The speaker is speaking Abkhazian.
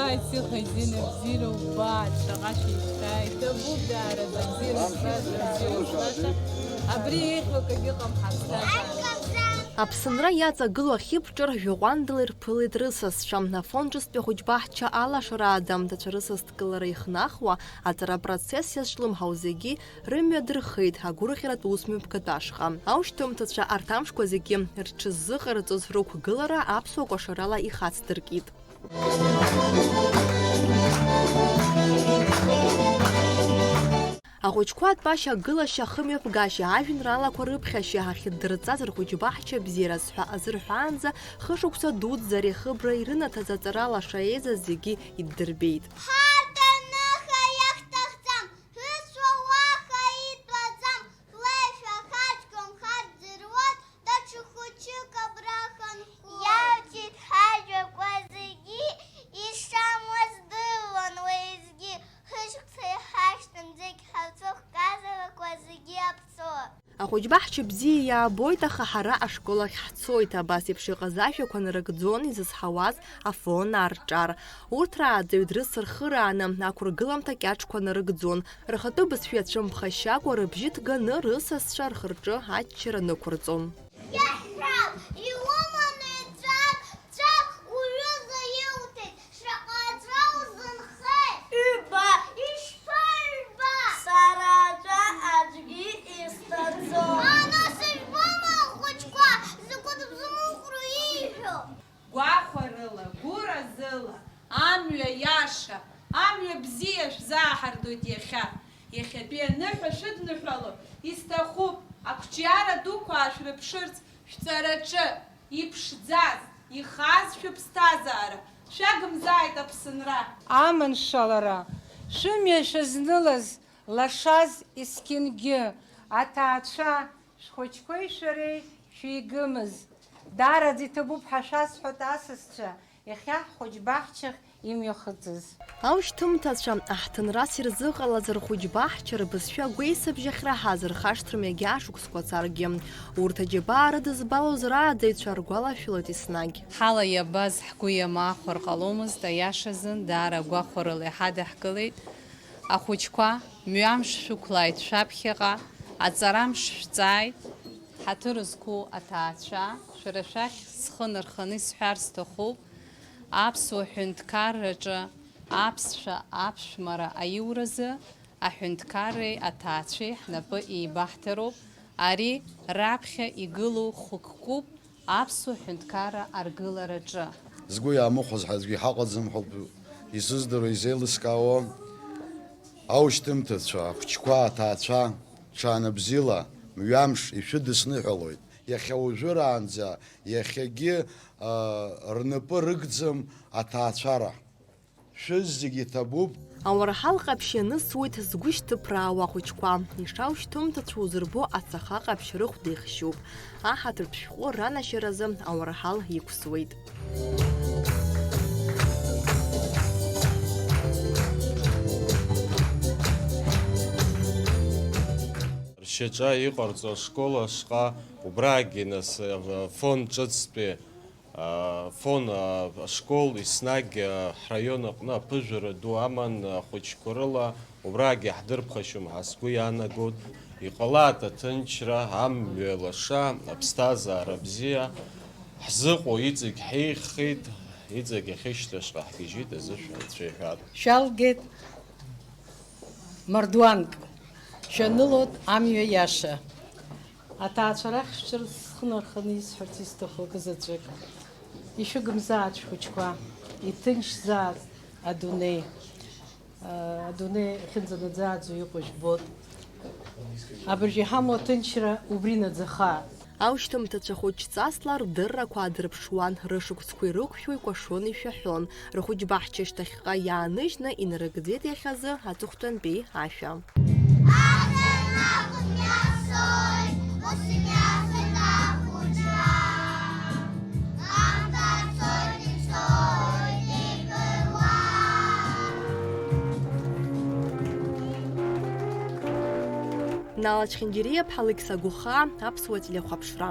Бати хазина бзира убат, шагаши иштай, табу дара бзира бзира абри ехлокагиҟам ҳаԥсҭазаара. Аԥсынра иаҵагылоу ахьыԥҿыр жәаҟәандала ирԥылеит рысасцәа. Афонџьыстәи ахәыҷбаҳча алашара даамҭацәа рысасдкылара ихнахуа аҵарапроцесс иазҿлымҳау зегьы рымҩа дырхеит агәырӷьаратә усмҩаԥгатә ашҟа. Аушьҭымҭацәа арҭ амшқәа зегьы рҽыззыҟарҵоз рықәгылара аԥсуа кәашарала ихацдыркит. Ахәыҷқәа атәашьа агылашьа ахымҩаԥгашьа ажәеинраалақәа рыԥхьашьа ахьыддырҵаз рхәыҷбаҳча бзиарас ҳәа азырҳәаанӡа хышықәса дуӡӡа рихыбра ирынаҭаз аҵара алаша еизаз зегьы иддырбеит. Ахәыҷбаҳча бзиа иаабоит, аха ҳара ашкол ахь ҳцоит. Абас еиԥш иҟаз ажәақәа нарыгӡон изызҳауаз Афон Арҿар. Урҭ рааӡаҩ дрыцырхырааны ақәыргыламҭа кьаҿқәа нарыгӡон. Рхатәы бызшәа иацәымԥхашьакәа рыбжьы ҭганы рысасцәа рхырҿы аччара нықәырҵон. Гәахәарыла, гәыразыла, амҩа иаша, амҩа бзиа шәзааҳардоит иахьа. Иахьатәи аныҳәа шәыдныҳәало исҭахуп ақәҿиара дуқәа аашәрыԥшырц шәҵараҿы иԥшӡаз, ихаз шәыԥсҭазаара. Шәагымзааит Аԥсынра. Аманшалара, шәымҩа шәызнылаз лашаз есқьынгьы, аҭаацәа шәхәыҷқәеи шәареи шәигымыз. Дараӡа иҭабуп ҳәа шәасҳәоит асасцәа, иахьа ҳхәыҷбаҳчахь имҩахыҵыз. Аушьҭымҭацәа аҳҭынрас ирзыҟалаз рхәыҷбаҳча рбызшәа агәеисыбжьахь раҳаз рхашҭрым егьа шықәсқәа царгьы. Урҭ аџьабаа рыдызбалоз рааӡаҩцәа ргәалашәалоит еснагь. Ҳала иабаз ҳгәы иамаахәар ҟаломызт, аиашазын даара гәахәарыла иҳадаҳкылеит. Ахәыҷқәа мҩамш шәықәлааит шәаԥхьаҟа, аҵарамш шәҵааит. Ҳаҭыр зқәу аҭаацәа, шәара шәахь схы нарханы исҳәар сҭахуп, аԥсуа ҳәынҭқарраҿы аԥсшәа аԥшәмара аиуразы аҳәынҭқарреи аҭаацәеи ҳнапы еибаҳҭароуп. Ари раԥхьа игылоу хәыккуп аԥсуа ҳәынҭқарра аргылараҿы. Згәы иаамыхәаз ҳаӡәгьы ҳаҟаӡам ҳәа исыздыруа изеилыскаауа аушьҭымҭацәа, ахәыҷқәа, аҭаацәа ҽаанбзиала мҩамш ишәыдысныҳәалоит. Иахьа уажәыраанӡа иахьагьы рнапы рыгӡам аҭаацәара. Шәыззегьы иҭабуп. Ауарҳал ҟаԥшь ианысуеит згәы шьҭыԥраауа ахәыҷқәа. Ишаушьҭымҭацәа узырбо ацаха ҟаԥшь рыхәда ихшьуп. Аҳаҭыртә шәҟәы ранашьаразы ауарҳал иқәсуеит. Шьаҿа иҟарҵо ашкола ашҟа убраагьы нас фон ҿыцтәи фон ашкол еснагь ҳраион аҟны аԥыжәара ду аман ахәыҷқәа рыла убраагьы ҳдырԥхашьом ҳәа сгәы иаанагоит. Иҟалааит аҭынчра, амҩа лаша, аԥсҭазаара бзиа ҳзыҟоу иҵегь ҳеиӷьхеит, иҵегь ахьышьҭахьҟа ҳгьежьит азышәа Анцәа иҳәат. Шәалгеит мардуанк. Шәанылоит амҩа иаша. Аҭаацәа рахь шәҿыр схы нарханы исҳәарц исҭаху акызаҵәык. Ишәыгымзааит шәхәыҷқәа, иҭынчзааит адунеи. Адунеи ахьынӡанаӡааӡо иҟоу жәбоит. Абыржә иҳамоу аҭынчра убри наӡахааит. Аушьҭымҭацәа хәыҷҵасла рдыррақәа аадырԥшуан, рышықәсқәа ирықәшәо икәашон, ишәаҳәон. Рхәыҷбаҳча шьҭахьҟа иааныжьны инарыгӡеит иахьазы аҵыхәтәантәи ашәа. Нала Чхиндириа, Ԥҳа Алықьса Гуха, Аԥсуа телехәаԥшра.